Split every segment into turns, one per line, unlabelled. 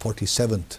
47th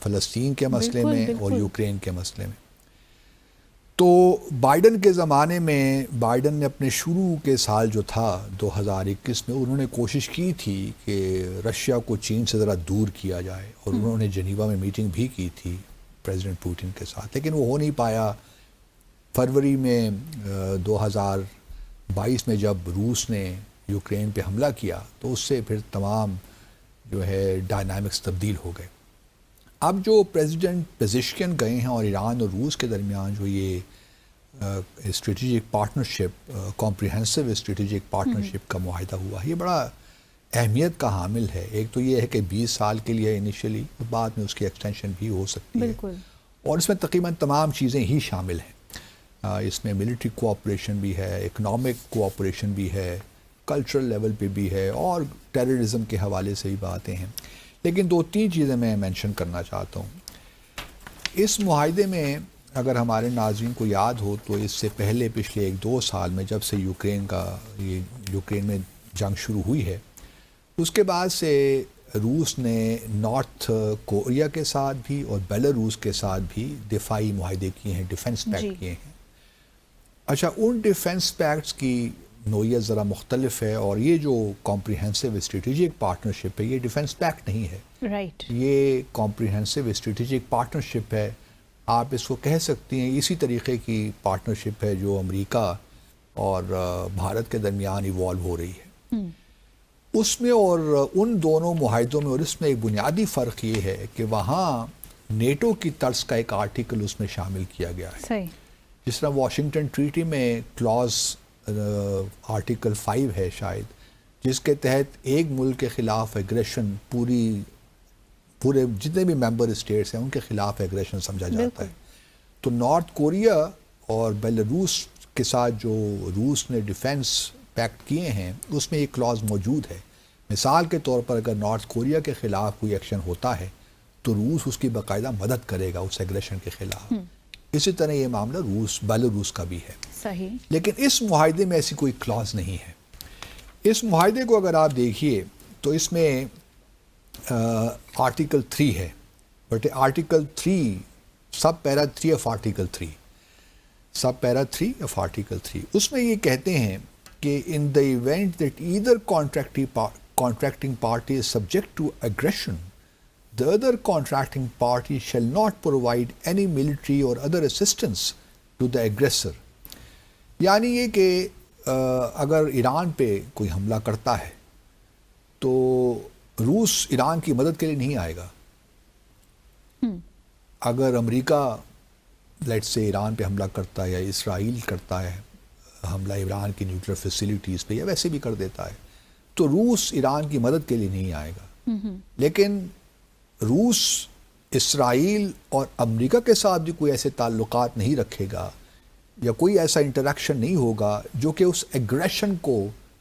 فلسطین کے مسئلے
بالکل،
میں اور
بالکل۔
یوکرین کے مسئلے میں. تو بائیڈن کے زمانے میں بائیڈن نے اپنے شروع کے سال جو تھا 2021 میں انہوں نے کوشش کی تھی کہ رشیا کو چین سے ذرا دور کیا جائے، اور انہوں نے جنیوا میں میٹنگ بھی کی تھی پریزیڈنٹ پوٹن کے ساتھ، لیکن وہ ہو نہیں پایا. فروری میں 2022 میں جب روس نے یوکرین پہ حملہ کیا تو اس سے پھر تمام جو ہے ڈائنامکس تبدیل ہو گئے. اب جو پریزیڈنٹ پزیشکن گئے ہیں اور ایران اور روس کے درمیان جو یہ strategic partnership, comprehensive strategic partnership کا معاہدہ ہوا، یہ بڑا اہمیت کا حامل ہے. ایک تو یہ ہے کہ 20 سال کے لیے انیشلی، بعد میں اس کی ایکسٹینشن بھی ہو سکتی ہے،
بالکل.
اور اس میں تقریباً تمام چیزیں ہی شامل ہیں. اس میں ملٹری کوآپریشن بھی ہے، اکنامک کوآپریشن بھی ہے، کلچرل لیول پہ بھی ہے، اور ٹیررزم کے حوالے سے بھی باتیں ہیں. لیکن 2-3 چیزیں میں مینشن کرنا چاہتا ہوں. اس معاہدے میں اگر ہمارے ناظرین کو یاد ہو تو اس سے پہلے پچھلے 1-2 سال میں جب سے یوکرین میں جنگ شروع ہوئی ہے، اس کے بعد سے روس نے نارتھ کوریا کے ساتھ بھی اور بیلاروس کے ساتھ بھی دفاعی معاہدے کیے ہیں، ڈیفنس پیکٹ کیے ہیں. اچھا، ان ڈیفنس پیکٹس کی نوعیت ذرا مختلف ہے، اور یہ جو کمپریہنسو اسٹریٹجک پارٹنرشپ ہے یہ ڈیفنس پیکٹ نہیں ہے.
رائٹ.
یہ کمپریہنسو اسٹریٹجک پارٹنرشپ ہے. آپ اس کو کہہ سکتی ہیں اسی طریقے کی پارٹنرشپ ہے جو امریکہ اور بھارت کے درمیان ایوالو ہو رہی ہے. اس میں اور ان دونوں معاہدوں میں اور اس میں ایک بنیادی فرق یہ ہے کہ وہاں نیٹو کی طرز کا ایک آرٹیکل اس میں شامل کیا گیا ہے.
صحیح.
جس طرح واشنگٹن ٹریٹی میں کلاز آرٹیکل 5 ہے شاید، جس کے تحت ایک ملک کے خلاف ایگریشن پورے جتنے بھی ممبر اسٹیٹس ہیں ان کے خلاف ایگریشن سمجھا جاتا ہے. تو نارتھ کوریا اور بیلاروس کے ساتھ جو روس نے ڈیفنس پیکٹ کیے ہیں اس میں یہ کلاز موجود ہے. مثال کے طور پر اگر نارتھ کوریا کے خلاف کوئی ایکشن ہوتا ہے تو روس اس کی باقاعدہ مدد کرے گا اس ایگریشن کے خلاف. اسی طرح یہ معاملہ بیلاروس کا بھی ہے.
صحیح.
لیکن اس معاہدے میں ایسی کوئی کلاز نہیں ہے. اس معاہدے کو اگر آپ دیکھیے تو اس میں آرٹیکل 3 ہے، but article 3 sub para 3 of article 3 sub para 3 of article 3 اس میں یہ کہتے ہیں کہ in the event that either contracting party is subject to aggression, the other contracting party shall not provide any military or other assistance to the aggressor. یعنی یہ کہ اگر ایران پہ کوئی حملہ کرتا ہے تو روس ایران کی مدد کے لیے نہیں آئے گا. اگر امریکہ لیٹ سے ایران پہ حملہ کرتا ہے یا اسرائیل کرتا ہے حملہ ایران کی نیوکلیر فیسیلیٹیز پہ یا ویسے بھی کر دیتا ہے تو روس ایران کی مدد کے لیے نہیں آئے گا. لیکن روس اسرائیل اور امریکہ کے ساتھ بھی کوئی ایسے تعلقات نہیں رکھے گا یا کوئی ایسا انٹریکشن نہیں ہوگا جو کہ اس ایگریشن کو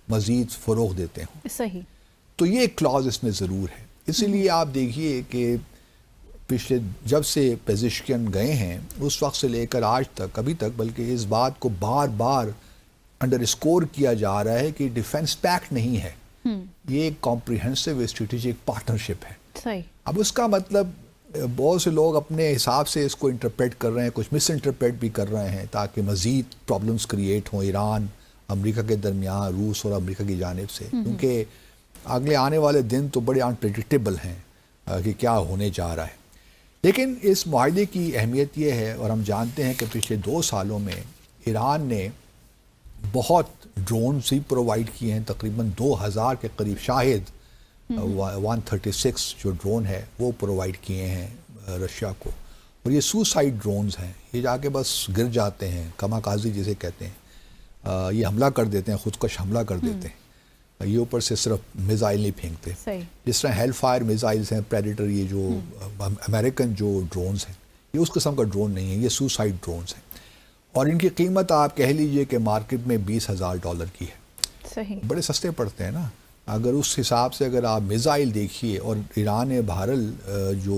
مزید فروغ دیتے ہوں.
صحیح.
تو یہ ایک کلاز اس میں ضرور ہے. اسی لیے آپ دیکھیے کہ پچھلے جب سے پزیشکن گئے ہیں اس وقت سے لے کر آج تک ابھی تک بلکہ اس بات کو بار بار انڈر اسکور کیا جا رہا ہے کہ ڈیفنس پیکٹ نہیں ہے، یہ ایک کمپریہنسو اسٹریٹجک پارٹنرشپ ہے.
صحیح.
اب اس کا مطلب بہت سے لوگ اپنے حساب سے اس کو انٹرپریٹ کر رہے ہیں، کچھ مس انٹرپریٹ بھی کر رہے ہیں تاکہ مزید پرابلمس کریٹ ہوں ایران امریکہ کے درمیان، روس اور امریکہ کی جانب سے، کیونکہ اگلے آنے والے دن تو بڑے انپریڈکٹیبل ہیں کہ کیا ہونے جا رہا ہے. لیکن اس معاہدے کی اہمیت یہ ہے، اور ہم جانتے ہیں کہ پچھلے 2 سالوں میں ایران نے بہت ڈرونز ہی پرووائڈ کیے ہیں، تقریباً 2000 کے قریب شاہد 136 جو ڈرون ہے وہ پرووائڈ کیے ہیں رشیا کو. اور یہ سوسائڈ ڈرونز ہیں، یہ جا کے بس گر جاتے ہیں، کماکازی جسے کہتے ہیں، یہ حملہ کر دیتے ہیں، خودکش حملہ کر دیتے ہیں. یہ اوپر سے صرف میزائل نہیں پھینکتے. جس طرح ہیل فائر میزائلز ہیں، پریڈیٹر، یہ جو امریکن جو ڈرونز ہیں یہ اس قسم کا ڈرون نہیں ہے، یہ سوسائڈ ڈرونز ہیں. اور ان کی قیمت آپ کہہ لیجئے کہ مارکیٹ میں $20,000 کی ہے.
صحیح.
بڑے سستے پڑتے ہیں نا. اگر اس حساب سے اگر آپ میزائل دیکھیے، اور ایران نے بہرحال جو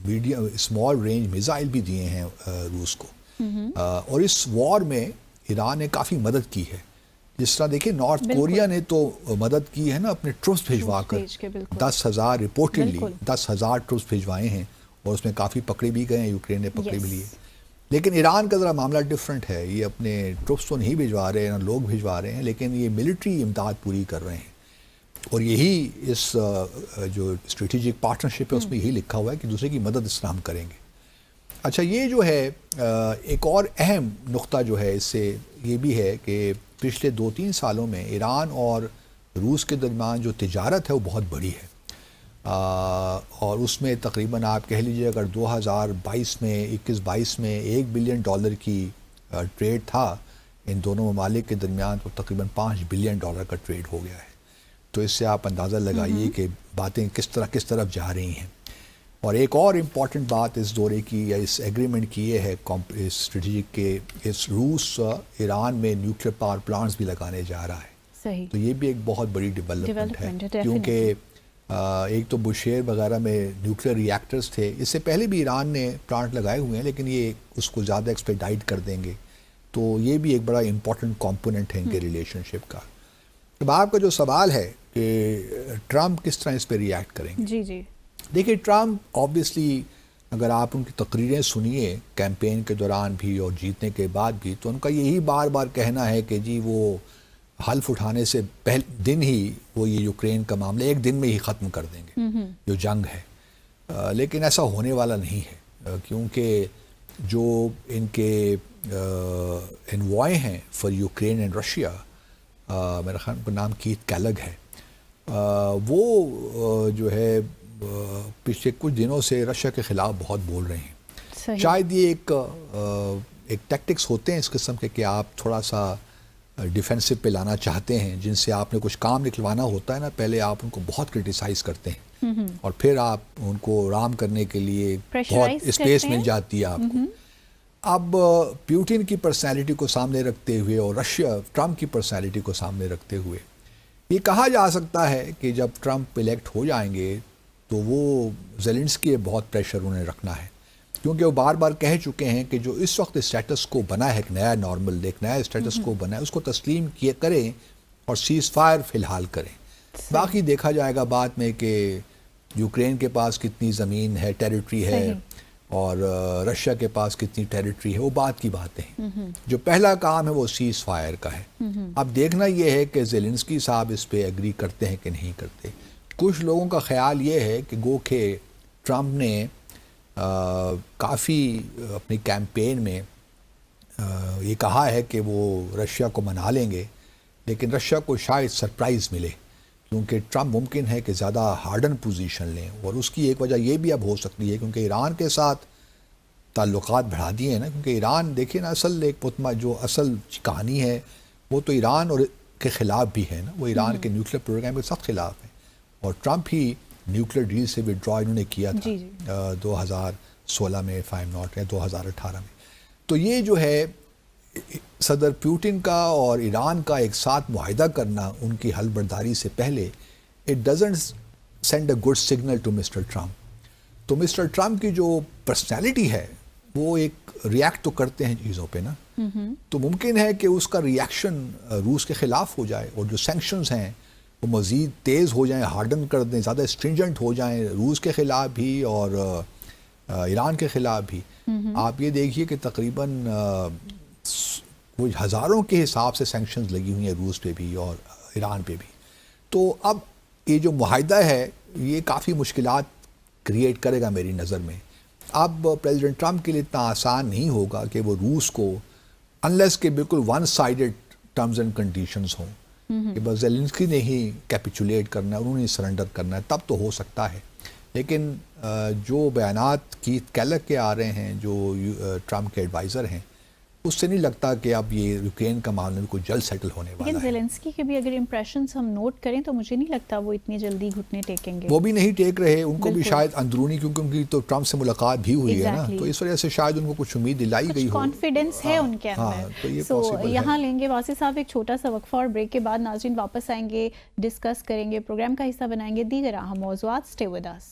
میڈیم اسمال رینج میزائل بھی دیے ہیں روس کو، اور اس وار میں ایران نے کافی مدد کی ہے. جس طرح دیکھیں نارتھ کوریا نے تو مدد کی ہے نا، اپنے ٹروپس بھیجوا کر 10,000 رپورٹڈلی 10,000 ٹروپس بھیجوائے ہیں، اور اس میں کافی پکڑے بھی گئے ہیں، یوکرین نے پکڑے بھی لیے. لیکن ایران کا ذرا معاملہ ڈفرینٹ ہے. یہ اپنے ٹروپس تو نہیں بھجوا رہے ہیں، لوگ بھجوا رہے ہیں، لیکن یہ ملٹری امداد پوری کر رہے ہیں. اور یہی اس جو اسٹریٹجک پارٹنرشپ ہے اس میں یہی لکھا ہوا ہے کہ دوسرے کی مدد اس طرح ہم کریں گے. اچھا، یہ جو ہے ایک اور اہم نقطہ جو ہے اس سے یہ بھی ہے کہ پچھلے 2-3 سالوں میں ایران اور روس کے درمیان جو تجارت ہے وہ بہت بڑی ہے. اور اس میں تقریباً آپ کہہ لیجیے اگر 2022 میں 21-22 میں $1 بلین کی ٹریڈ تھا ان دونوں ممالک کے درمیان، تو تقریباً $5 بلین کا ٹریڈ ہو گیا ہے. تو اس سے آپ اندازہ لگائیے کہ باتیں کس طرف جا رہی ہیں. اور ایک اور امپورٹنٹ بات اس دورے کی یا اس ایگریمنٹ کی یہ ہے اس اسٹریٹجک کے اس روس ایران میں نیوکلیر پاور پلانٹس بھی لگانے جا رہا ہے.
صحیح.
تو یہ بھی ایک بہت بڑی ڈیولپمنٹ ہے، کیونکہ ایک تو بشیر وغیرہ میں نیوکلیر ری ایکٹرز تھے، اس سے پہلے بھی ایران نے پلانٹ لگائے ہوئے ہیں، لیکن یہ اس کو زیادہ ایکسپیڈائٹ کر دیں گے. تو یہ بھی ایک بڑا امپورٹنٹ کمپوننٹ ہے ان کے ریلیشن شپ کا. اب آپ کا جو سوال ہے کہ ٹرمپ کس طرح اس پہ ری ایکٹ کریں گے.
جی
دیکھیے، ٹرمپ آبویسلی اگر آپ ان کی تقریریں سنیے کیمپین کے دوران بھی اور جیتنے کے بعد بھی، تو ان کا یہی بار بار کہنا ہے کہ جی وہ حلف اٹھانے سے پہلے دن ہی وہ یہ یوکرین کا معاملہ ایک دن میں ہی ختم کر دیں گے جو جنگ ہے. لیکن ایسا ہونے والا نہیں ہے، کیونکہ جو ان کے انوائے ہیں فار یوکرین اینڈ رشیا، میرا خیال ان کا نام کیت کیلگ ہے، وہ جو ہے پچھلے کچھ دنوں سے رشیا کے خلاف بہت بول رہے ہیں. شاید یہ ایک ٹیکٹکس ہوتے ہیں اس قسم کے کہ آپ تھوڑا سا ڈیفینسو پہ لانا چاہتے ہیں، جن سے آپ نے کچھ کام نکلوانا ہوتا ہے نا، پہلے آپ ان کو بہت کرٹیسائز کرتے ہیں اور پھر آپ ان کو رام کرنے کے لیے بہت اسپیس مل جاتی ہے آپ کو. اب پیوٹن کی پرسنالٹی کو سامنے رکھتے ہوئے اور ٹرمپ کی پرسنالٹی کو سامنے رکھتے ہوئے یہ کہا جا سکتا ہے کہ جب ٹرمپ الیکٹ ہو جائیں گے تو وہ زیلنسکی کے بہت پریشر انہیں رکھنا ہے، کیونکہ وہ بار بار کہہ چکے ہیں کہ جو اس وقت اسٹیٹس کو بنا ہے، ایک نیا نارمل، ایک نیا اسٹیٹس کو بنا ہے، اس کو تسلیم کریں اور سیز فائر فی الحال کریں. باقی دیکھا جائے گا بعد میں کہ یوکرین کے پاس کتنی زمین ہے، ٹیریٹری ہے، اور رشیا کے پاس کتنی ٹیریٹری ہے، وہ بات کی باتیں ہیں. جو پہلا کام ہے وہ سیز فائر کا ہے. اب دیکھنا یہ ہے کہ زیلنسکی صاحب اس پہ ایگری کرتے ہیں کہ نہیں کرتے. کچھ لوگوں کا خیال یہ ہے کہ گو کہ ٹرمپ نے کافی اپنی کیمپین میں یہ کہا ہے کہ وہ رشیا کو منا لیں گے، لیکن رشیا کو شاید سرپرائز ملے، کیونکہ ٹرمپ ممکن ہے کہ زیادہ ہارڈن پوزیشن لیں. اور اس کی ایک وجہ یہ بھی اب ہو سکتی ہے کیونکہ ایران کے ساتھ تعلقات بڑھا دیے ہیں نا، کیونکہ ایران دیکھیں نا، جو اصل کہانی ہے وہ تو ایران اور کے خلاف بھی ہے نا، وہ ایران کے نیوکلیر پروگرام کے سخت خلاف ہے. اور ٹرمپ ہی نیوکلیر ڈیل سے وڈرا انہوں نے کیا تھا 2016 میں، فائم ناٹ ہے 2018 میں. تو یہ جو ہے صدر پیوٹن کا اور ایران کا ایک ساتھ معاہدہ کرنا ان کی حل برداری سے پہلے، it doesn't send a good signal to mister Trump. تو مسٹر ٹرمپ کی جو پرسنالٹی ہے وہ ایک ریئیکٹ تو کرتے ہیں چیزوں پہ نا، تو ممکن ہے کہ اس کا ریئیکشن روس کے خلاف ہو جائے اور جو سینکشنز ہیں وہ مزید تیز ہو جائیں، ہارڈن کر دیں، زیادہ اسٹرینجنٹ ہو جائیں روس کے خلاف بھی اور ایران کے خلاف بھی. آپ یہ دیکھیے کہ تقریباً وہ ہزاروں کے حساب سے سینکشنز لگی ہوئی ہیں روس پہ بھی اور ایران پہ بھی. تو اب یہ جو معاہدہ ہے یہ کافی مشکلات کریٹ کرے گا میری نظر میں. اب پریزیڈنٹ ٹرمپ کے لیے اتنا آسان نہیں ہوگا کہ وہ روس کو انلیس کہ بالکل one sided terms and conditions ہوں کہ بس زیلنسکی نے ہی کیپیچولیٹ کرنا ہے، انہوں نے سرنڈر کرنا ہے، تب تو ہو سکتا ہے. لیکن جو بیانات کیت کیلگ کے آ رہے ہیں جو ٹرمپ کے ایڈوائزر ہیں، اس سے نہیں لگتا کہ اب یہ یوکرین کا معاملہ بھی کوئی جلد سیٹل ہونے والا ہے.
لیکن زیلنسکی کے بھی اگر امپریشنز ہم نوٹ کریں تو مجھے نہیں لگتا وہ اتنی جلدی گھٹنے ٹیکیں گے.
وہ بھی نہیں ٹیک رہے، ان کو بھی شاید اندرونی، کیونکہ ان کی تو ٹرمپ سے ملاقات بھی ہوئی ہے نا، تو اس وجہ سے شاید ان کو کچھ امید دلائی گئی ہو،
کانفیڈنس ہے ان کے اندر. سو یہاں لیں گے واصف صاحب ایک چھوٹا سا وقفہ اور بریک کے بعد ناظرین واپس آئیں گے، ڈسکس کریں گے، پروگرام کا حصہ بنائیں گے دیگر اہم موضوعات. Stay with us.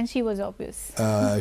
and she was obvious.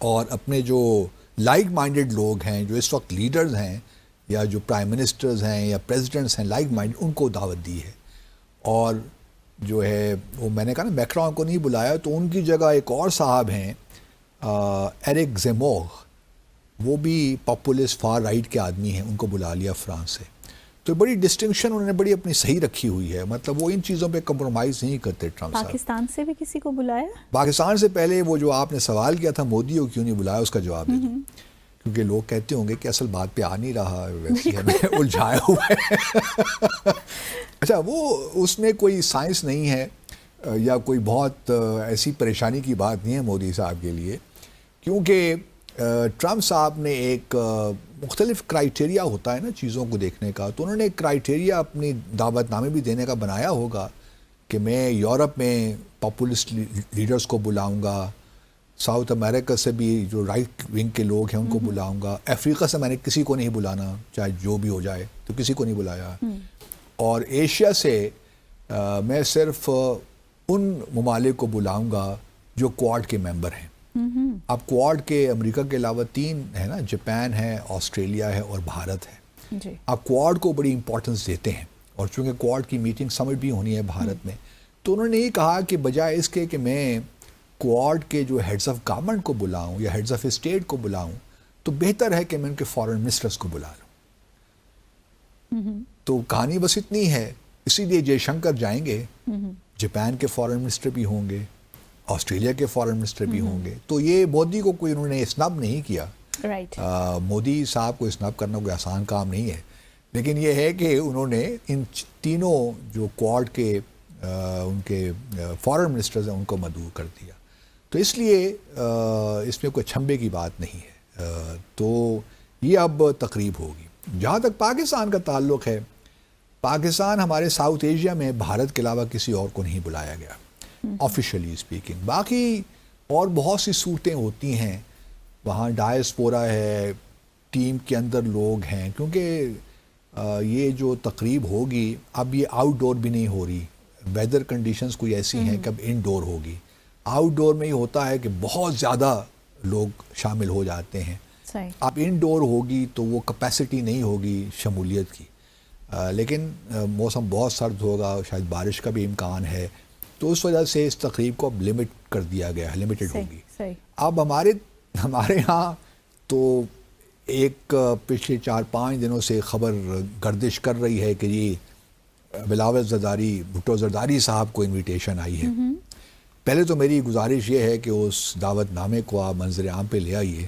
اور اپنے جو لائک مائنڈڈ لوگ ہیں، جو اس وقت لیڈرز ہیں یا جو پرائم منسٹرز ہیں یا پریزیڈنٹس ہیں لائک مائنڈ، ان کو دعوت دی ہے. اور جو ہے وہ میں نے کہا نا میکرون کو نہیں بلایا، تو ان کی جگہ ایک اور صاحب ہیں ایرک زیموگ، وہ بھی پاپولسٹ فار رائٹ کے آدمی ہیں، ان کو بلا لیا فرانس سے. تو بڑی ڈسٹنکشن انہوں نے بڑی اپنی صحیح رکھی ہوئی ہے، مطلب وہ ان چیزوں پہ کمپرومائز نہیں کرتے ٹرمپ صاحب.
پاکستان سے بھی کسی کو بلایا؟
پاکستان سے پہلے وہ جو آپ نے سوال کیا تھا مودی کو کیوں نہیں بلایا، اس کا جواب دے دوں. کیونکہ لوگ کہتے ہوں گے کہ اصل بات پہ آ نہیں رہا، ویسے ہمیں الجھایا ہوا ہے. اچھا، وہ اس میں کوئی سائنس نہیں ہے یا کوئی بہت ایسی پریشانی کی بات نہیں ہے مودی صاحب کے لیے، کیونکہ ٹرمپ صاحب نے ایک مختلف کرائیٹیریا ہوتا ہے نا چیزوں کو دیکھنے کا. تو انہوں نے ایک کرائیٹیریا اپنی دعوت نامے بھی دینے کا بنایا ہوگا کہ میں یورپ میں پاپولسٹ لیڈرز کو بلاؤں گا، ساؤتھ امریکہ سے بھی جو رائٹ ونگ کے لوگ ہیں ان کو بلاؤں گا، افریقہ سے میں نے کسی کو نہیں بلانا، چاہے جو بھی ہو جائے، تو کسی کو نہیں بلایا. اور ایشیا سے میں صرف ان ممالک کو بلاؤں گا جو کوارڈ کے ممبر ہیں. اب کوارڈ کے امریکہ کے علاوہ 3 ہے نا، جاپان ہے، آسٹریلیا ہے اور بھارت ہے.
جی.
اب کوارڈ کو بڑی امپورٹنس دیتے ہیں، اور چونکہ کوارڈ کی میٹنگ سمٹ بھی ہونی ہے بھارت میں، تو انہوں نے یہ کہا کہ بجائے اس کے کہ میں کوارڈ کے جو ہیڈز آف گورنمنٹ کو بلاؤں یا ہیڈز آف اسٹیٹ کو بلاؤں، تو بہتر ہے کہ میں ان کے فارن منسٹرز کو بلا لوں. تو کہانی بس اتنی ہے. اسی لیے جے شنکر جائیں گے، جاپان کے فارن منسٹر بھی ہوں گے، آسٹریلیا کے فارن منسٹر بھی ہوں گے. تو یہ مودی کو کوئی انہوں نے اسنب نہیں کیا.
رائٹ.
مودی صاحب کو اسنب کرنا کوئی آسان کام نہیں ہے، لیکن یہ ہے کہ انہوں نے ان تینوں جو کوارڈ کے ان کے فارن منسٹرز ہیں ان کو مدعو کر دیا. تو اس لیے اس میں کوئی چھمبے کی بات نہیں ہے. تو یہ اب تقریب ہوگی. جہاں تک پاکستان کا تعلق ہے، پاکستان ہمارے ساؤتھ ایشیا میں بھارت کے علاوہ کسی اور کو نہیں بلایا گیا آفیشلی اسپیکنگ. باقی اور بہت سی صورتیں ہوتی ہیں، وہاں ڈائسپورا ہے، ٹیم کے اندر لوگ ہیں، کیونکہ یہ جو تقریب ہوگی اب یہ آؤٹ ڈور بھی نہیں ہو رہی. ویدر کنڈیشنز کوئی ایسی ہیں کہ اب ان ڈور ہوگی. آؤٹ ڈور میں یہ ہوتا ہے کہ بہت زیادہ لوگ شامل ہو جاتے ہیں. اب ان ڈور ہوگی تو وہ کیپیسٹی نہیں ہوگی شمولیت کی. لیکن موسم بہت سرد ہوگا، شاید بارش کا بھی امکان ہے، تو اس وجہ سے اس تقریب کو اب لمٹ کر دیا گیا ہے، لمیٹڈ ہوگی. اب ہمارے ہاں تو ایک پچھلے 4-5 دنوں سے خبر گردش کر رہی ہے کہ یہ بلاول زرداری، بھٹو زرداری صاحب کو انویٹیشن آئی ہے. پہلے تو میری گزارش یہ ہے کہ اس دعوت نامے کو آپ منظر عام پہ لے آئیے،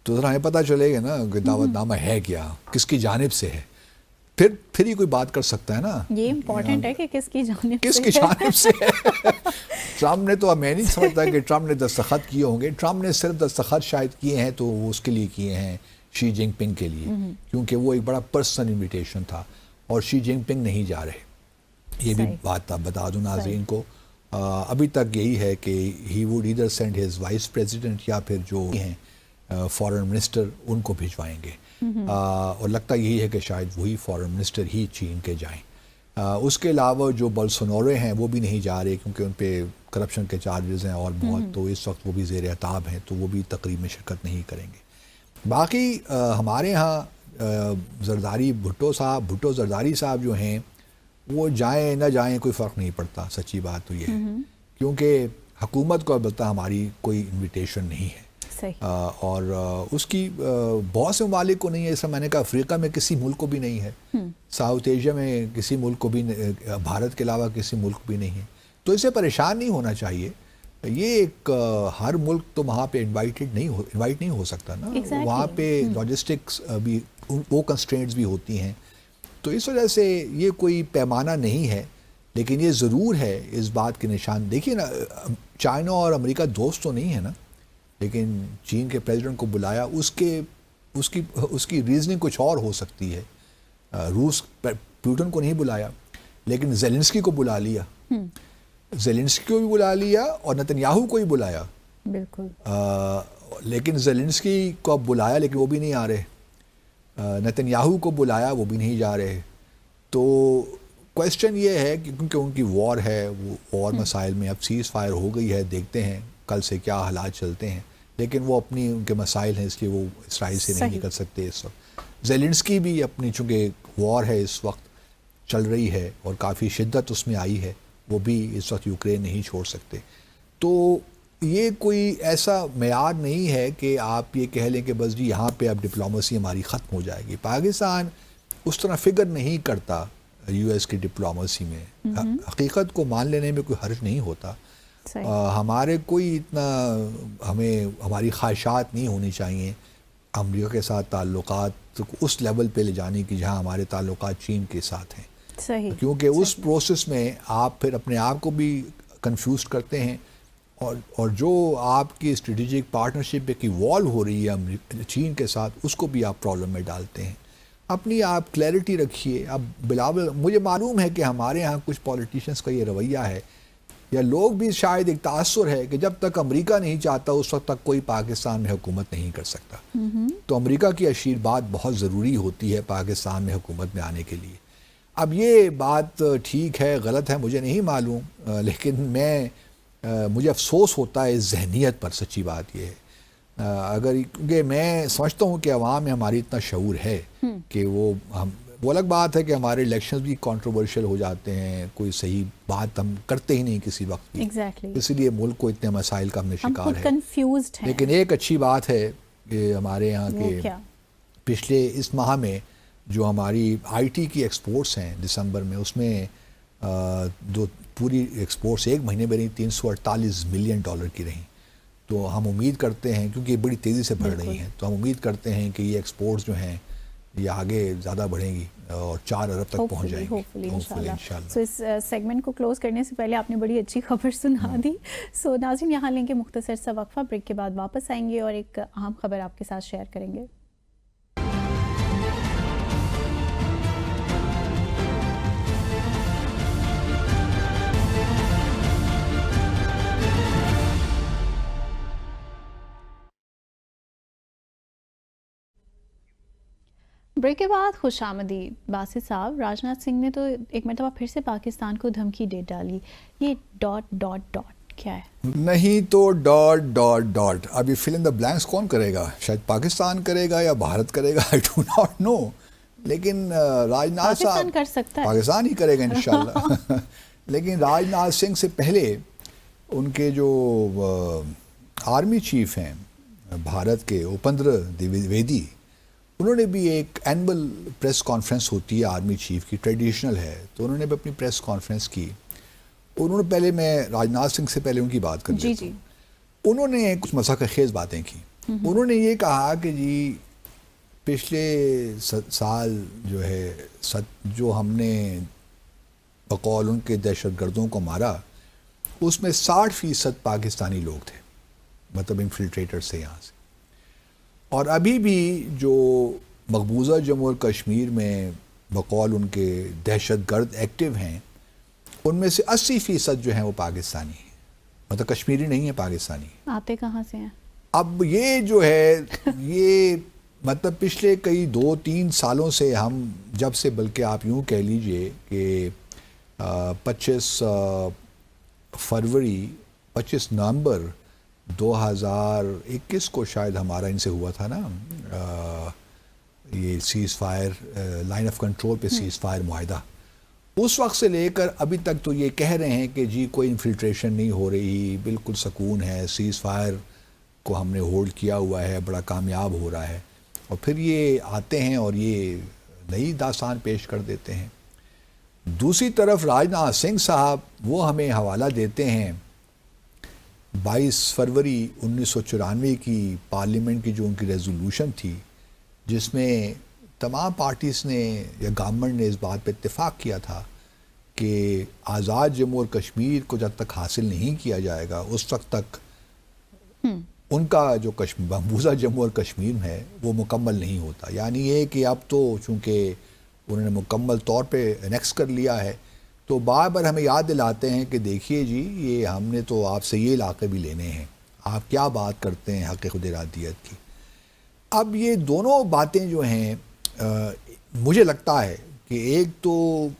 تو ذرا ہمیں پتہ چلے گا نا کہ دعوت نامہ ہے کیا، کس کی جانب سے ہے. پھر ہی کوئی بات کر سکتا ہے نا. یہ
امپورٹنٹ ہے کہ کس کی
جانب سے ہے. ٹرمپ نے تو میں نہیں سمجھتا کہ ٹرمپ نے دستخط کیے ہوں گے. ٹرمپ نے صرف دستخط شاید کیے ہیں تو وہ اس کے لیے کیے ہیں، شی جن پنگ کے لیے، کیونکہ وہ ایک بڑا پرسنل انویٹیشن تھا اور شی جن پنگ نہیں جا رہے. یہ بھی بات بتا دوں ناظرین کو، ابھی تک یہی ہے کہ he would either send his vice president یا پھر جو ہیں فارن منسٹر ان کو بھجوائیں گے. اور لگتا یہی ہے کہ شاید وہی فارن منسٹر ہی چین کے جائیں. اس کے علاوہ جو بولسونورو ہیں وہ بھی نہیں جا رہے، کیونکہ ان پہ کرپشن کے چارجز ہیں اور بہت، تو اس وقت وہ بھی زیر عتاب ہیں، تو وہ بھی تقریب میں شرکت نہیں کریں گے. باقی ہمارے ہاں زرداری بھٹو زرداری صاحب جو ہیں وہ جائیں نہ جائیں کوئی فرق نہیں پڑتا. سچی بات تو یہ ہے، کیونکہ حکومت کو البتہ ہماری کوئی انویٹیشن نہیں ہے. اور اس کی بہت سے ممالک کو نہیں ہے. جیسا میں نے کہا افریقہ میں کسی ملک کو بھی نہیں ہے، ساؤتھ ایشیا میں کسی ملک کو بھی، بھارت کے علاوہ کسی ملک بھی نہیں ہے. تو اسے پریشان نہیں ہونا چاہیے. یہ ایک ہر ملک تو وہاں پہ انوائٹ نہیں ہو سکتا نا. وہاں پہ لاجسٹکس بھی، وہ کنسٹرینٹس بھی ہوتی ہیں. تو اس وجہ سے یہ کوئی پیمانہ نہیں ہے. لیکن یہ ضرور ہے اس بات کے نشان. دیکھیے نا، چائنا اور امریکہ دوست تو نہیں ہے نا، لیکن چین کے پریزیڈنٹ کو بلایا، اس کی ریزننگ کچھ اور ہو سکتی ہے. روس پیوٹن کو نہیں بلایا، لیکن زیلنسکی کو بلا لیا. زیلنسکی کو بھی بلا لیا اور نتنیاہو کو ہی بلایا.
بالکل.
لیکن زیلنسکی کو اب بلایا لیکن وہ بھی نہیں آ رہے. نتنیاہو کو بلایا، وہ بھی نہیں جا رہے. تو کویسچن یہ ہے کہ کیونکہ ان کی وار ہے، وہ وار مسائل میں اب سیز فائر ہو گئی ہے، دیکھتے ہیں کل سے کیا حالات چلتے ہیں. لیکن وہ اپنی ان کے مسائل ہیں اس لیے وہ اسرائیل سے نہیں نکل سکتے اس وقت. زیلنسکی بھی اپنی چونکہ وار ہے اس وقت چل رہی ہے اور کافی شدت اس میں آئی ہے, وہ بھی اس وقت یوکرین نہیں چھوڑ سکتے. تو یہ کوئی ایسا معیار نہیں ہے کہ آپ یہ کہہ لیں کہ بس جی یہاں پہ اب ڈپلومیسی ہماری ختم ہو جائے گی. پاکستان اس طرح فکر نہیں کرتا یو ایس کی ڈپلومیسی میں. حقیقت کو مان لینے میں کوئی حرج نہیں ہوتا. ہمارے کوئی اتنا ہماری خواہشات نہیں ہونی چاہیے امریکہ کے ساتھ تعلقات کو اس لیول پہ لے جانے کی جہاں ہمارے تعلقات چین کے ساتھ ہیں. کیونکہ اس پروسیس میں آپ پھر اپنے آپ کو بھی کنفیوز کرتے ہیں اور جو آپ کی اسٹریٹجک پارٹنرشپ کی والو ہو رہی ہے چین کے ساتھ, اس کو بھی آپ پرابلم میں ڈالتے ہیں. اپنی آپ کلیئرٹی رکھیے. اب بلاول مجھے معلوم ہے کہ ہمارے ہاں کچھ پولیٹیشنز کا یہ رویہ ہے یا لوگ بھی شاید ایک تاثر ہے کہ جب تک امریکہ نہیں چاہتا اس وقت تک کوئی پاکستان میں حکومت نہیں کر سکتا. تو امریکہ کی آشیرواد بہت ضروری ہوتی ہے پاکستان میں حکومت میں آنے کے لیے. اب یہ بات ٹھیک ہے غلط ہے مجھے نہیں معلوم, لیکن مجھے افسوس ہوتا ہے اس ذہنیت پر. سچی بات یہ ہے کیونکہ میں سمجھتا ہوں کہ عوام میں ہماری اتنا شعور ہے کہ وہ الگ بات ہے کہ ہمارے الیکشنز بھی کنٹروورشل ہو جاتے ہیں, کوئی صحیح بات ہم کرتے ہی نہیں کسی وقت کی, اسی لیے ملک کو اتنے مسائل کا ہم نے شکار ہے. لیکن ایک اچھی بات ہے کہ ہمارے یہاں کے پچھلے اس ماہ میں جو ہماری آئی ٹی کی ایکسپورٹس ہیں دسمبر میں, اس میں جو پوری ایکسپورٹس ایک مہینے میں رہیں 348 ملین ڈالر کی رہیں. تو ہم امید کرتے ہیں کیونکہ یہ بڑی تیزی سے بڑھ رہی ہیں, تو ہم امید کرتے ہیں کہ یہ ایکسپورٹس جو ہیں یہ آگے زیادہ بڑھیں گی اور 4 ارب تک پہنچ جائیں گی انشاءاللہ.
سو اس سیگمنٹ کو کلوز کرنے سے پہلے آپ نے بڑی اچھی خبر سنا دی. سو ناظرین یہاں لیں گے مختصر سا وقفہ, بریک کے بعد واپس آئیں گے اور ایک اہم خبر آپ کے ساتھ شیئر کریں گے. بریک کے بعد خوش آمدید. باسط صاحب, راجناتھ سنگھ نے تو ایک مرتبہ پھر سے پاکستان کو دھمکی دے ڈالی. یہ ... کیا ہے؟
نہیں تو ... اب یہ فل ان دا بلینکس کون کرے گا؟ شاید پاکستان کرے گا یا بھارت کرے گا, آئی ڈو ناٹ نو. لیکن راجناتھ صاحب
کر سکتا ہے,
پاکستان ہی کرے گا انشاءاللہ. لیکن راجناتھ سنگھ سے پہلے ان کے جو آرمی چیف ہیں بھارت کے, اپندر دویدی, انہوں نے بھی ایک اینول پریس کانفرنس ہوتی ہے آرمی چیف کی, ٹریڈیشنل ہے, تو انہوں نے بھی اپنی پریس کانفرنس کی. انہوں نے پہلے میں راجناتھ سنگھ سے پہلے ان کی بات کر لیتا ہوں. انہوں نے کچھ مضحکہ خیز باتیں کی. انہوں نے یہ کہا کہ جی پچھلے سال جو ہے جو ہم نے بقول ان کے دہشت گردوں کو مارا, اس میں 60% پاکستانی لوگ تھے, مطلب انفلٹریٹر سے یہاں سے. اور ابھی بھی جو مقبوضہ جموں اور کشمیر میں بقول ان کے دہشت گرد ایکٹیو ہیں, ان میں سے 80% جو ہیں وہ پاکستانی ہیں, مطلب کشمیری نہیں ہیں, پاکستانی.
آتے کہاں سے ہیں؟ اب
یہ جو ہے یہ مطلب پچھلے کئی 2-3 سالوں سے ہم جب سے, بلکہ آپ یوں کہہ لیجئے کہ 25 نومبر 2021 کو شاید ہمارا ان سے ہوا تھا نا یہ cease fire, line of control پہ سیز فائر معاہدہ. اس وقت سے لے کر ابھی تک تو یہ کہہ رہے ہیں کہ جی کوئی انفلٹریشن نہیں ہو رہی, بالکل سکون ہے, سیز فائر کو ہم نے ہولڈ کیا ہوا ہے, بڑا کامیاب ہو رہا ہے. اور پھر یہ آتے ہیں اور یہ نئی داستان پیش کر دیتے ہیں. دوسری طرف راجناتھ سنگھ صاحب وہ ہمیں حوالہ دیتے ہیں 22 فروری 1994 کی پارلیمنٹ کی جو ان کی ریزولوشن تھی, جس میں تمام پارٹیز نے یا گورنمنٹ نے اس بات پہ اتفاق کیا تھا کہ آزاد جموں اور کشمیر کو جب تک حاصل نہیں کیا جائے گا اس وقت تک ان کا جو مقبوضہ جموں اور کشمیر ہے وہ مکمل نہیں ہوتا. یعنی یہ کہ اب تو چونکہ انہوں نے مکمل طور پہ انیکس کر لیا ہے, تو بار بار ہمیں یاد دلاتے ہیں کہ دیکھیے جی یہ ہم نے تو آپ سے یہ علاقے بھی لینے ہیں, آپ کیا بات کرتے ہیں حق خود ارادیت کی. اب یہ دونوں باتیں جو ہیں مجھے لگتا ہے کہ ایک تو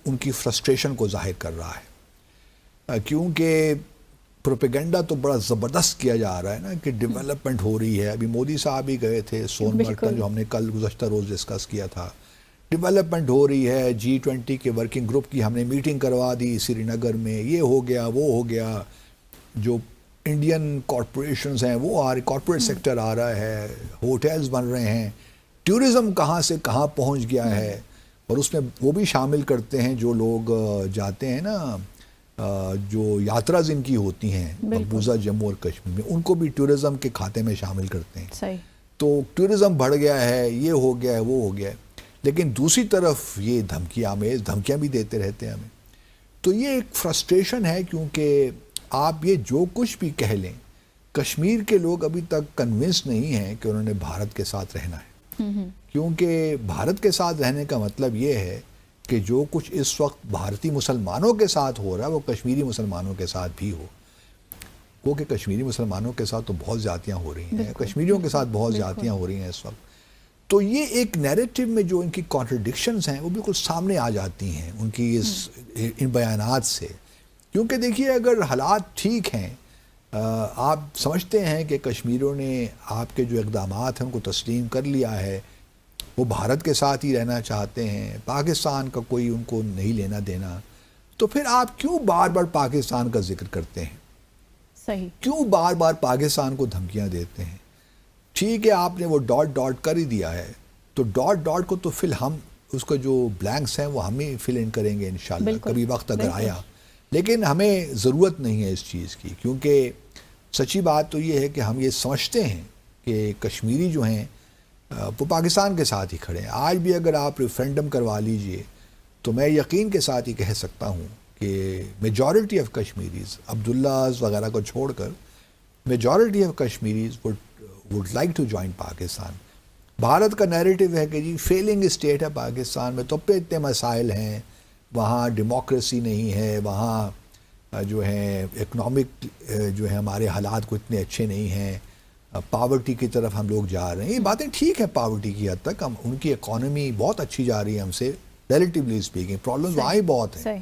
ان کی فرسٹریشن کو ظاہر کر رہا ہے, کیونکہ پروپیگنڈا تو بڑا زبردست کیا جا رہا ہے نا کہ ڈیولپمنٹ ہو رہی ہے. ابھی مودی صاحب ہی گئے تھے سون مرگ کا, جو ہم نے کل گزشتہ روز ڈسکس کیا تھا. ڈیولپمنٹ ہو رہی ہے, G20 کے ورکنگ گروپ کی ہم نے میٹنگ کروا دی سری نگر میں, یہ ہو گیا وہ ہو گیا. جو انڈین کارپوریشنز ہیں وہ کارپوریٹ سیکٹر آ رہا ہے, ہوٹلز بن رہے ہیں, ٹورزم کہاں سے کہاں پہنچ گیا ہے. اور اس میں وہ بھی شامل کرتے ہیں جو لوگ جاتے ہیں نا, جو یاترا جن کی ہوتی ہیں مقبوضہ جموں اور کشمیر میں, ان کو بھی ٹورزم کے کھاتے میں شامل کرتے ہیں.
صحیح.
تو ٹورزم بڑھ گیا ہے, یہ ہو گیا ہے وہ ہو گیا ہے. لیکن دوسری طرف یہ دھمکیاں بھی دیتے رہتے ہیں ہمیں. تو یہ ایک فرسٹریشن ہے, کیونکہ آپ یہ جو کچھ بھی کہہ لیں, کشمیر کے لوگ ابھی تک کنونس نہیں ہیں کہ انہوں نے بھارت کے ساتھ رہنا ہے. کیونکہ بھارت کے ساتھ رہنے کا مطلب یہ ہے کہ جو کچھ اس وقت بھارتی مسلمانوں کے ساتھ ہو رہا ہے وہ کشمیری مسلمانوں کے ساتھ بھی ہو. وہ کہ کشمیری مسلمانوں کے ساتھ تو بہت زیادتیاں ہو رہی ہیں, کشمیریوں کے ساتھ بہت زیادتیاں ہو رہی ہیں اس وقت. تو یہ ایک نیریٹو میں جو ان کی کانٹرڈکشنز ہیں وہ بالکل سامنے آ جاتی ہیں ان کی ان بیانات سے. کیونکہ دیکھیے, اگر حالات ٹھیک ہیں, آپ سمجھتے ہیں کہ کشمیریوں نے آپ کے جو اقدامات ہیں ان کو تسلیم کر لیا ہے, وہ بھارت کے ساتھ ہی رہنا چاہتے ہیں, پاکستان کا کوئی ان کو نہیں لینا دینا, تو پھر آپ کیوں بار بار پاکستان کا ذکر کرتے ہیں؟
صحیح.
کیوں بار بار پاکستان کو دھمکیاں دیتے ہیں؟ ٹھیک ہے, آپ نے وہ ڈاٹ کر ہی دیا ہے, تو ڈاٹ کو تو فل ہم اس کا جو بلینکس ہیں وہ ہم ہی فل ان کریں گے انشاءاللہ, کبھی وقت اگر آیا. لیکن ہمیں ضرورت نہیں ہے اس چیز کی, کیونکہ سچی بات تو یہ ہے کہ ہم یہ سمجھتے ہیں کہ کشمیری جو ہیں وہ پاکستان کے ساتھ ہی کھڑے ہیں. آج بھی اگر آپ ریفرینڈم کروا لیجئے تو میں یقین کے ساتھ ہی کہہ سکتا ہوں کہ میجورٹی آف کشمیریز, عبداللہز وغیرہ کو چھوڑ کر, majority of Kashmiris would like to join Pakistan. Bharat کا نیریٹو ہے کہ جی فیلنگ اسٹیٹ ہے پاکستان میں, تو پہ اتنے مسائل ہیں, وہاں ڈیموکریسی نہیں ہے, وہاں جو ہے اکنامک جو ہے ہمارے حالات کو اتنے اچھے نہیں ہیں, پاورٹی کی طرف ہم لوگ جا رہے ہیں. یہ باتیں ٹھیک ہے, پاورٹی کی حد تک ان کی اکانومی بہت اچھی جا رہی ہے ہم سے ریلیٹیولی اسپیکنگ, پرابلمز وہاں ہی بہت ہیں.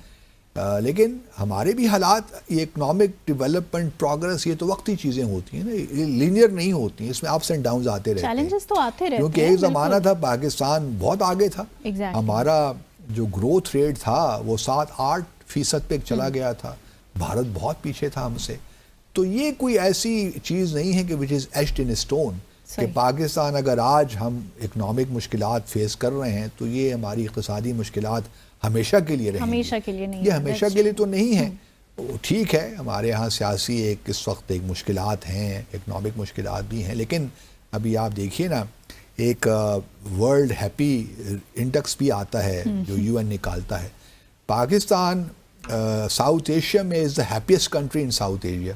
لیکن ہمارے بھی حالات, یہ اکنامک ڈیولپمنٹ پروگرس, یہ تو وقتی چیزیں ہوتی ہیں نا, یہ لینئر نہیں ہوتی ہیں, اس میں اپس اینڈ ڈاؤنز آتے رہتے ہیں.
چیلنجز تو آتے رہتے ہیں,
کیونکہ ایک زمانہ تھا پاکستان بہت آگے تھا, ہمارا جو گروتھ ریٹ تھا وہ 7-8% پہ چلا گیا تھا, بھارت بہت پیچھے تھا ہم سے. تو یہ کوئی ایسی چیز نہیں ہے کہ وچ از ایچڈ ان اسٹون کہ پاکستان اگر آج ہم اکنامک مشکلات فیس کر رہے ہیں تو یہ ہماری اقتصادی مشکلات ہمیشہ کے لیے رہیں گی.
ہمیشہ کے لیے نہیں,
یہ ہمیشہ کے لیے تو نہیں ہے. ٹھیک ہے, ہمارے ہاں سیاسی ایک اس وقت ایک مشکلات ہیں, اکنامک مشکلات بھی ہیں, لیکن ابھی آپ دیکھیے نا, ایک ورلڈ ہیپی انڈیکس بھی آتا ہے جو UN نکالتا ہے. پاکستان ساؤتھ ایشیا میں is the happiest country in South Asia.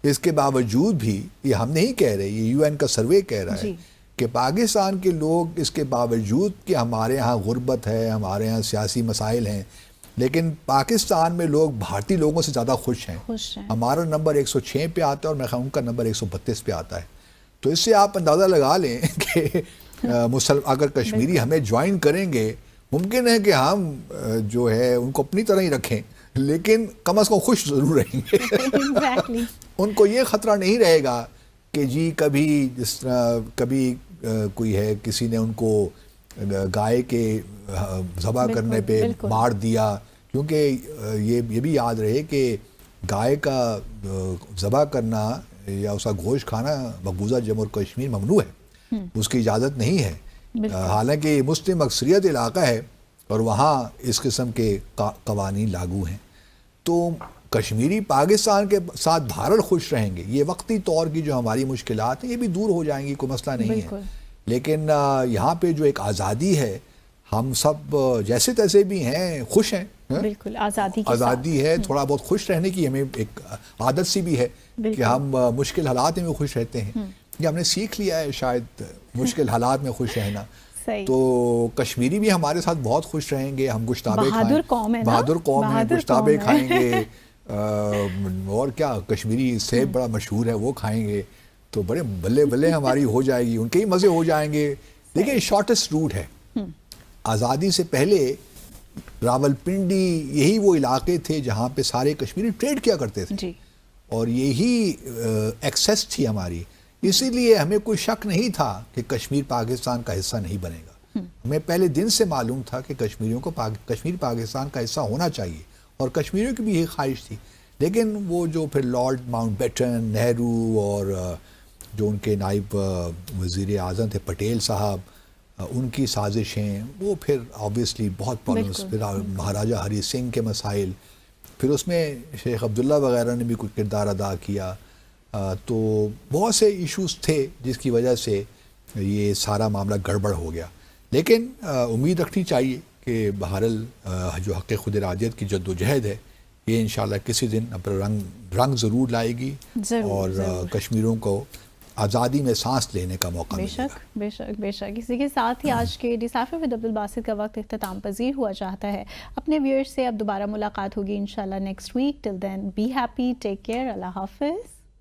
اس کے باوجود بھی, یہ ہم نہیں کہہ رہے, یہ UN کا سروے کہہ رہا ہے کہ پاکستان کے لوگ اس کے باوجود کہ ہمارے ہاں غربت ہے, ہمارے ہاں سیاسی مسائل ہیں, لیکن پاکستان میں لوگ بھارتی لوگوں سے زیادہ خوش ہیں. ہمارا نمبر 106 پہ آتا ہے اور میں ان کا نمبر 132 پہ آتا ہے. تو اس سے آپ اندازہ لگا لیں کہ اگر کشمیری ہمیں جوائن کریں گے, ممکن ہے کہ ہم جو ہے ان کو اپنی طرح ہی رکھیں, لیکن کم از کم خوش ضرور رہیں گے. ان کو یہ خطرہ نہیں رہے گا کہ جی کبھی جس طرح کبھی کوئی ہے کسی نے ان کو گائے کے ذبح کرنے پہ مار دیا, کیونکہ یہ بھی یاد رہے کہ گائے کا ذبح کرنا یا اس کا گوشت کھانا مقبوضہ جموں اور کشمیر ممنوع ہے, اس کی اجازت نہیں ہے. حالانکہ یہ مسلم اکثریت علاقہ ہے اور وہاں اس قسم کے قوانین لاگو ہیں. تو کشمیری پاکستان کے ساتھ بھارت خوش رہیں گے, یہ وقتی طور کی جو ہماری مشکلات ہیں یہ بھی دور ہو جائیں گی, کوئی مسئلہ نہیں ہے. لیکن یہاں پہ جو ایک آزادی ہے, ہم سب جیسے تیسے بھی ہیں خوش ہیں.
بالکل
آزادی ہے, تھوڑا بہت خوش رہنے کی ہمیں ایک عادت سی بھی ہے کہ ہم مشکل حالات میں خوش رہتے ہیں. یہ ہم نے سیکھ لیا ہے شاید مشکل حالات میں خوش رہنا. تو کشمیری بھی ہمارے ساتھ بہت خوش رہیں گے, ہم گشتابے کھائیں, بہادر قوم ہے, گشتابے کھائیں گے, اور کیا کشمیری سیب بڑا مشہور ہے وہ کھائیں گے, تو بڑے بلے بلے ہماری ہو جائے گی, ان کے ہی مزے ہو جائیں گے. دیکھیں شارٹیسٹ روٹ ہے, آزادی سے پہلے راولپنڈی یہی وہ علاقے تھے جہاں پہ سارے کشمیری ٹریڈ کیا کرتے تھے, اور یہی ایکسیس تھی ہماری، اسی لیے ہمیں کوئی شک نہیں تھا کہ کشمیر پاکستان کا حصہ نہیں بنے گا. ہمیں پہلے دن سے معلوم تھا کہ کشمیریوں کو کشمیر پاکستان کا حصہ ہونا چاہیے، اور کشمیریوں کی بھی یہی خواہش تھی. لیکن وہ جو پھر لارڈ ماؤنٹ بیٹن، نہرو، اور جو ان کے نائب وزیر اعظم تھے پٹیل صاحب، ان کی سازشیں، وہ پھر آبویسلی بہت پرابلمس، پھر مہاراجہ ہری سنگھ کے مسائل، پھر اس میں شیخ عبداللہ وغیرہ نے بھی کچھ کردار ادا کیا. تو بہت سے ایشوز تھے جس کی وجہ سے یہ سارا معاملہ گڑبڑ ہو گیا. لیکن امید رکھنی چاہیے کہ بہرحال جو حق خود ارادیت کی جد و جہد ہے یہ انشاءاللہ کسی دن اپنا رنگ ضرور لائے گی، اور کشمیریوں کو آزادی میں سانس لینے کا موقع ملے گا.
بے شک بے شک. اسی کے ساتھ ہی آج کے ڈیسائفر ود عبدالباسط کا وقت اختتام پذیر ہوا چاہتا ہے. اپنے ویورز سے اب دوبارہ ملاقات ہوگی انشاءاللہ next week. Till then be happy, take care, اللہ حافظ.